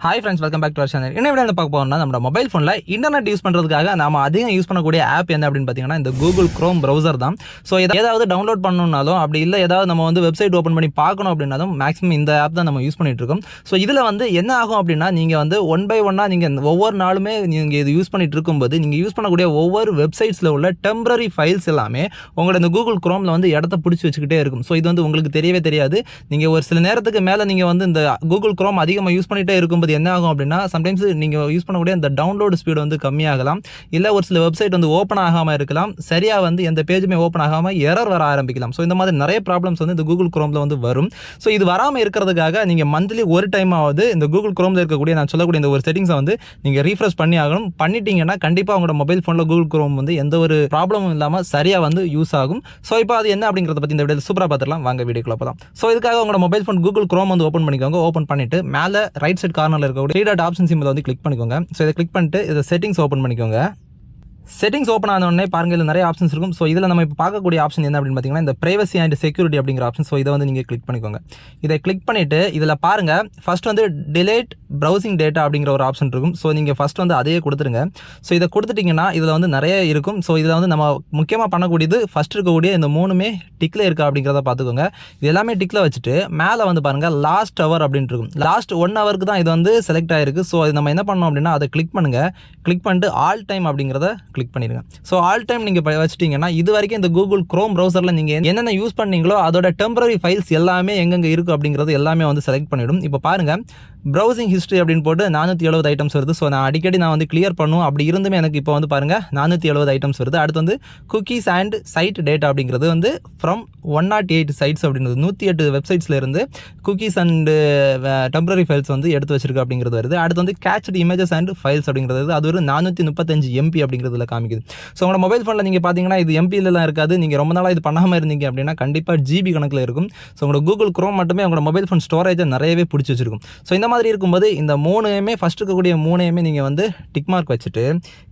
Hi friends, welcome back to our channel. என்ன விட பார்க்க போகிறோம்னா, நம்ம மொபைல் ஃபோனில் இன்டர்நெட் யூஸ் பண்ணுறதுக்காக நம்ம அதிகம் யூஸ் பண்ணக்கூடிய ஆப் என்ன அப்படின்னு பார்த்தீங்கன்னா, இந்த கூகுள் க்ரோம் ப்ரௌசர் தான். ஸோ ஏதாவது டவுன்லோட் பண்ணணும்னாலும், அப்படி இல்லை ஏதாவது நம்ம வந்து வெப்சைட் ஓப்பன் பண்ணி பார்க்கணும் அப்படின்னாலும் மேக்ஸிமம் இந்த ஆப் தான் நம்ம யூஸ் பண்ணிட்டு இருக்கோம். ஸோ இதில் வந்து என்ன ஆகும் அப்படின்னா, நீங்கள் வந்து ஒன் பை ஒன்னாக நீங்கள் ஒவ்வொரு நாளுமே நீங்கள் இது யூஸ் பண்ணிட்டு இருக்கும்போது, நீங்கள் யூஸ் பண்ணக்கூடிய ஒவ்வொரு வெப்சைட்ஸில் உள்ள டெம்பரரி ஃபைல்ஸ் எல்லாமே உங்களோட இந்த கூகுள் க்ரோமில் வந்து இடத்த பிடிச்சி வச்சுக்கிட்டே இருக்கும். ஸோ இது வந்து உங்களுக்கு தெரியவே தெரியாது. நீங்கள் ஒரு சில நேரத்துக்கு மேலே நீங்கள் வந்து இந்த கூகுள் க்ரோம் அதிகமாக யூஸ் பண்ணிகிட்டே இருக்கும்போது என்ன ஆகும் அப்படின்னா, சம்டைம்ஸ் நீங்கள் யூஸ் பண்ணக்கூடிய அந்த டவுன்லோட் ஸ்பீடு வந்து கம்மியாகலாம். இல்லை ஒரு சில வெப்சைட் வந்து ஓப்பன் ஆகாமல் இருக்கலாம். சரியாக வந்து எந்த பேஜுமே ஓப்பன் ஆகாமல் எரர் வர ஆரம்பிக்கலாம். ஸோ இந்த மாதிரி நிறைய ப்ராப்ளம்ஸ் வந்து இந்த கூகுள் க்ரோமில் வந்து வரும். ஸோ இது வராமல் இருக்கிறதுக்காக நீங்கள் மந்த்லி ஒரு டைம் ஆகுது இந்த கூகுள் க்ரோமில் இருக்கக்கூடிய நான் சொல்லக்கூடிய இந்த ஒரு செட்டிங்ஸை வந்து நீங்கள் ரீஃப்ரெஷ் பண்ணி ஆகணும். பண்ணிட்டீங்கன்னா கண்டிப்பாக உங்களோட மொபைல் ஃபோனில் கூகுள் க்ரோம் வந்து எந்த ஒரு ப்ராப்ளமும் இல்லாமல் சரியாக வந்து யூஸ் ஆகும். ஸோ இப்போ அது என்ன அப்படிங்கிறத பற்றி இந்த வீடியோ சூப்பராக பார்த்துக்கலாம். வாங்க வீடியோக்குள்ள போகலாம். ஸோ இதுக்காக உங்களோட மொபைல் ஃபோன் கூகுள் க்ரோம் வந்து ஓப்பன் பண்ணிக்கோங்க. ஓப்பன் பண்ணிட்டு மேலே ரைட் சைட் கார்னரில் இருக்கக்கூடிய த்ரீ டாட் ஆப்ஷன் சிம்பிள் வந்து கிளிக் பண்ணிக்கோங்க. ஸோ இதை கிளிக் பண்ணிட்டு இதை செட்டிங்ஸ் ஓப்பன் பண்ணிக்கோங்க. செட்டிங்ஸ் ஓப்பன் ஆன உடனே பாருங்க, இதில் நிறைய ஆப்ஷன்ஸ் இருக்கும். ஸோ இதில் நம்ம இப்போ பார்க்கக்கூடிய ஆப்ஷன் என்ன அப்படின்னு பார்த்தீங்கன்னா, இந்த பிரைவசி அண்ட் செக்யூரிட்டி அப்படிங்கிற ஆப்ஷன். ஸோ இதை வந்து நீங்கள் கிளிக் பண்ணிக்கோங்க. இதை கிளிக் பண்ணிவிட்டு இதில் பாருங்கள், ஃபஸ்ட் வந்து டிலேட் ப்ரௌசிங் டேட்டா அப்படிங்கிற ஒரு ஆப்ஷன் இருக்கும். ஸோ நீங்கள் ஃபஸ்ட் வந்து அதையே கொடுத்துருங்க. ஸோ இதை கொடுத்துட்டிங்கன்னா இதில் வந்து நிறைய இருக்கும். ஸோ இதில் வந்து நம்ம முக்கியமாக பண்ணக்கூடியது ஃபஸ்ட் இருக்கக்கூடிய இந்த மூணுமே டிக்கில் இருக்கா அப்படிங்கிறத பார்த்துக்கோங்க. இது எல்லாமே டிக்கில் வச்சுட்டு மேலே வந்து பாருங்கள் லாஸ்ட் ஹவர் அப்படின்ட்டு இருக்கும். லாஸ்ட் 1 ஹவருக்கு தான் இது வந்து செலக்ட் ஆகிருக்கு. ஸோ அது நம்ம என்ன பண்ணோம் அப்படின்னா, அதை கிளிக் பண்ணுங்கள். கிளிக் பண்ணிட்டு ஆல் டைம் அப்படிங்கிறத கிளிக் பண்ணிடுங்க. ஸோ ஆல் டைம் நீங்கள் வச்சுட்டிங்கன்னா இது வரைக்கும் இந்த கூகுள் க்ரோம் ப்ரௌசரில் நீங்கள் என்னென்ன யூஸ் பண்ணீங்களோ அதோட டெம்பரரி ஃபைல்ஸ் எல்லாமே எங்கெங்கே இருக்குது அப்படிங்கிறது எல்லாமே வந்து செலக்ட் பண்ணிவிடும். இப்போ பாருங்கள், ப்ரௌசிங் ஹிஸ்ட்ரி அப்படின்னு போட்டு 470 ஐட்டம்ஸ் வருது. ஸோ நான் அடிக்கடி வந்து கிளியர் பண்ணும். அப்படி இருந்துமே எனக்கு இப்போ வந்து பாருங்கள் 470 ஐட்டம்ஸ் வருது. அடுத்து வந்து குக்கீஸ் அண்ட் சைட் டேட்டா அப்படிங்கிறது வந்து ஃப்ரம் 108 சைட்ஸ் அப்படின்றது 108 வெப்சைட்ஸில் இருந்து குக்கீஸ் அண்ட் டெம்பரரி ஃபைல்ஸ் வந்து எடுத்து வச்சிருக்கு அப்படிங்கிறது வருது. அடுத்து வந்து கேட்ச்டு இமேஜஸ் அண்ட் ஃபைல்ஸ் அப்படிங்கிறது அது ஒரு 435 MB அப்படிங்கிறதுல காமிக்குது. ஸோ உங்களோட மொபைல் ஃபோனில் நீங்கள் பார்த்தீங்கன்னா இது MBலாம் இருக்காது. நீங்கள் ரொம்ப நாளாக இது பண்ணாமல் இருந்தீங்க அப்படின்னா கண்டிப்பாக GB கணக்கில் இருக்கும். ஸோ உங்களோட கூகுள் க்ரோம் மட்டுமே உங்களோட மொபைல் ஃபோன் ஸ்டோரேஜை நிறையவே பிடிச்சி வச்சிருக்கும். ஸோ இந்த மாதிரி இருக்கும்போது இந்த மூணையுமே ஃபஸ்ட் இருக்கக்கூடிய மூணையுமே நீங்கள் வந்து டிக் மார்க் வச்சுட்டு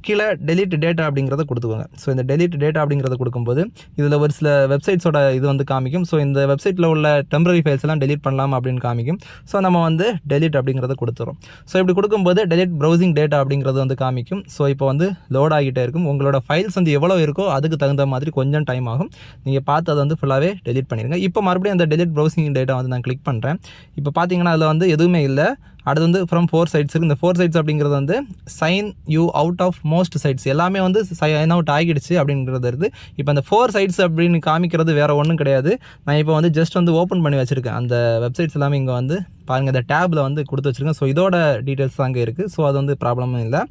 கீழே டெலிட் டேட்டா அப்படிங்கிறத கொடுத்துக்கோங்க. ஸோ இந்த டெலிட் டேட்டா அப்படிங்கிறத கொடுக்கும்போது இதில் ஒரு சில வெப்சைட்ஸோட இது வந்து காமிக்கும். ஸோ இந்த வெப்சைட்டில் உள்ள டெம்பரரி ஃபைல்ஸ் எல்லாம் டெலிட் பண்ணலாம் அப்படின்னு காமிக்கும். ஸோ நம்ம வந்து டெலிட் அப்படிங்கிறத கொடுத்துரும். ஸோ இப்படி கொடுக்கும்போது டெலிட் ப்ரௌசிங் டேட்டா அப்படிங்கிறது வந்து காமிக்கும். ஸோ இப்போ வந்து லோட் ஆகிட்டே இருக்கும். உங்களோட ஃபைல்ஸ் வந்து எவ்வளோ இருக்கோ அதுக்கு தகுந்த மாதிரி கொஞ்சம் டைம் ஆகும். நீங்கள் பார்த்து அதை வந்து ஃபுல்லாகவே டெலிட் பண்ணிடுங்க. இப்போ மறுபடியும் அந்த டெலிட் ப்ரௌசிங் டேட்டா வந்து நான் கிளிக் பண்ணுறேன். இப்போ பார்த்தீங்கன்னா அதில் வந்து எதுவுமே இல்லை. அடுத்து வந்து ஃப்ரம் 4 சைட்ஸ் இருக்குது. இந்த 4 சைட்ஸ் அப்படிங்கிறது வந்து sign you out of most sites எல்லாமே வந்து சைன் அவுட் ஆகிடுச்சு அப்படிங்கிறது இருக்குது. இப்போ அந்த 4 சைட்ஸ் அப்படின்னு காமிக்கிறது வேறு ஒன்றும் கிடையாது. நான் இப்போ வந்து ஜஸ்ட் வந்து ஓப்பன் பண்ணி வச்சுருக்கேன். அந்த வெப்சைட்ஸ் எல்லாமே இங்கே வந்து பாருங்கள், இந்த டேப்பில் வந்து கொடுத்து வச்சுருக்கேன். ஸோ இதோட டீட்டெயில்ஸ் தான் அங்கே இருக்குது. ஸோ அது வந்து ப்ராப்ளமும் இல்லை.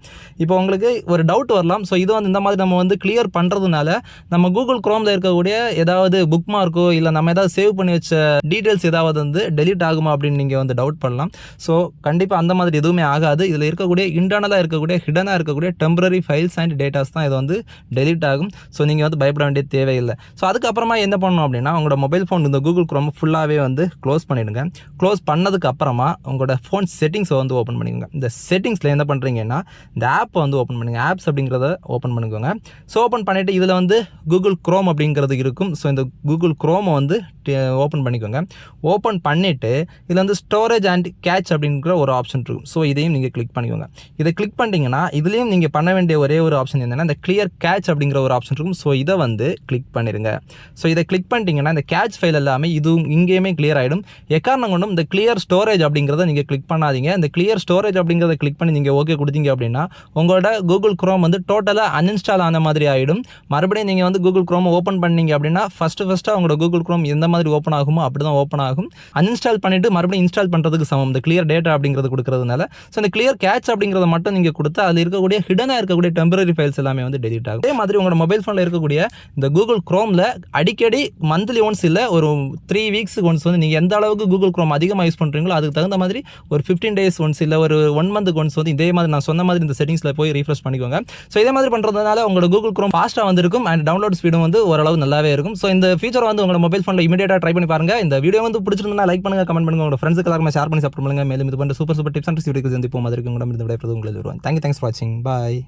இப்போ உங்களுக்கு ஒரு டவுட் வரலாம். ஸோ இது வந்து இந்த மாதிரி நம்ம வந்து கிளியர் பண்ணுறதுனால நம்ம கூகுள் க்ரோமில் இருக்கக்கூடிய ஏதாவது புக் மார்க்கோ இல்லை நம்ம ஏதாவது சேவ் பண்ணி வச்ச டீட்டெயில்ஸ் ஏதாவது வந்து டெலிட் ஆகுமா அப்படின்னு நீங்கள் வந்து டவுட் பண்ணலாம். ஸோ கண்டிப்பாக அந்த மாதிரி எதுவுமே ஆகாது. இதில் இருக்கக்கூடிய இன்டர்னலாக இருக்கக்கூடிய ஹிடனாக இருக்கக்கூடிய டெம்பரரி ஃபைல்ஸ் அண்ட் டேட்டாஸ் தான் இது வந்து டெலிட் ஆகும். ஸோ நீங்கள் வந்து பயப்பட வேண்டிய தேவையில்லை. ஸோ அதுக்கப்புறமா என்ன பண்ணணும் அப்படின்னா, உங்களோட மொபைல் ஃபோன் இந்த கூகுள் க்ரோம் ஃபுல்லாகவே வந்து க்ளோஸ் பண்ணிவிடுங்க. க்ளோஸ் பண்ணதுக்கு அப்புறமா உங்களோட ஃபோன் செட்டிங்ஸை வந்து ஓப்பன் பண்ணிக்கோங்க. இந்த செட்டிங்ஸில் என்ன பண்ணுறீங்கன்னா, இந்த ஆப்பை வந்து ஓப்பன் பண்ணுங்க. ஆப்ஸ் அப்படிங்கிறத ஓப்பன் பண்ணிக்கோங்க. ஸோ ஓப்பன் பண்ணிவிட்டு இதில் வந்து கூகுள் க்ரோம் அப்படிங்கிறது இருக்கும். ஸோ இந்த கூகுள் க்ரோமை வந்து ஓப்பன் பண்ணிக்கோங்க. ஓப்பன் பண்ணிவிட்டு இதில் வந்து ஸ்டோரேஜ் அண்ட் கேட்ச் அப்படிங்கிற ஒரு ஆப்ஷன் இருக்கும். ஸோ இதையும் நீங்கள் கிளிக் பண்ணிக்கோங்க. இதை கிளிக் பண்ணிட்டீங்கன்னா இதுலேயும் நீங்கள் பண்ண வேண்டிய ஒரே ஒரு ஆப்ஷன் என்னென்னா, இந்த கிளியர் கேட்ச் அப்படிங்கிற ஒரு ஆப்ஷன் இருக்கும். ஸோ இதை வந்து கிளிக் பண்ணிடுங்க. ஸோ இதை கிளிக் பண்ணிட்டீங்கன்னா இந்த கேட்ச் ஃபைல் எல்லாமே இதுவும் இங்கேயுமே கிளியர் ஆகிடும். எக்காரணம் கொண்டும் இந்த கிளியர் ஸ்டோரேஜ் அப்படிங்கிறத நீங்கள் கிளிக் பண்ணாதீங்க. இந்த கிளியர் ஸ்டோரேஜ் அப்படிங்கிறத கிளிக் பண்ணி நீங்கள் ஓகே கொடுத்தீங்க அப்படின்னா உங்களோட கூகுள் க்ரோம் வந்து டோட்டலாக அன்இன்ஸ்டால் ஆன மாதிரி ஆகிடும். மறுபடியும் நீங்கள் வந்து கூகுள் க்ரோம் ஓப்பன் பண்ணீங்க அப்படின்னா ஃபஸ்ட்டாக உங்களோட கூகுள் க்ரோம் எந்த மாதிரி ஓப்பன் ஆகுமோ அப்படி தான் ஓப்பன் ஆகும். அன்இன்ஸ்டால் பண்ணிவிட்டு மறுபடியும் இன்ஸ்டால் பண்ணுறதுக்கு சமம் இந்த கிளியர் டேட்டா அப்படிங்கிறது கொடுக்கறதுனால. ஸோ இந்த கிளியர் கேட்ச் அப்படிங்கிறத மட்டும் நீங்கள் கொடுத்து அதில் இருக்கக்கூடிய ஹிடனாக இருக்கக்கூடிய டெம்பரரி ஃபைல்ஸ் எல்லாமே வந்து டெலிட் ஆகும். அதே மாதிரி உங்களோட மொபைல் ஃபோனில் இருக்கக்கூடிய இந்த கூகுள் க்ரோமில் அடிக்கடி மந்த்லி ஒன்ஸ் இல்லை ஒரு 3 வீக்ஸுக்கு ஒன்ஸ் வந்து நீங்கள் எந்த அளவுக்கு கூகுள் க்ரோம் அதிகமாக யூஸ் பண்ணுறீங்களோ அதுக்கு தகுந்த மாதிரி ஒரு 15 டேஸ் ஒன்ஸ் இல்லை ஒரு 1 மந்த்துக்கு ஒன்ஸ் வந்து இதே மாதிரி நான் சொன்ன மாதிரி இந்த செட்டிங்ஸில் போய் ரீஃப்ரெஷ் பண்ணிக்கோங்க. ஸோ இதே மாதிரி பண்ணுறதுனால உங்களோட கூகுள் க்ரோம் ஃபாஸ்ட்டாக வந்துருக்கும் அண்ட் டவுன்லோட் ஸ்பீடும் வந்து ஓரளவு நல்லாவே இருக்கும். ஸோ இந்த ஃபீச்சர் வந்து உங்களோட மொபைல் ஃபோனில் இமீடியட்டாக ட்ரை பண்ணி பாருங்க. இந்த வீடியோ வந்து பிடிச்சிருந்தா லைக் பண்ணுங்க, கமெண்ட் பண்ணுங்க, உங்களோட ஃப்ரெண்ட்ஸுக்கு எல்லாருமே ஷேர் பண்ணி சப்போர்ட் பண்ணுங்க. மேலும் இது பண்ணுற சூப்பர் டிப்ஸ் அண்ட் வீடியோக்கு சந்திப்போம். அதற்கு உங்களிடம் இருந்து விடைபெறுவது உங்களை வருவாங்க. தேங்க்ஸ் ஃபார் வாட்சிங். பாய்.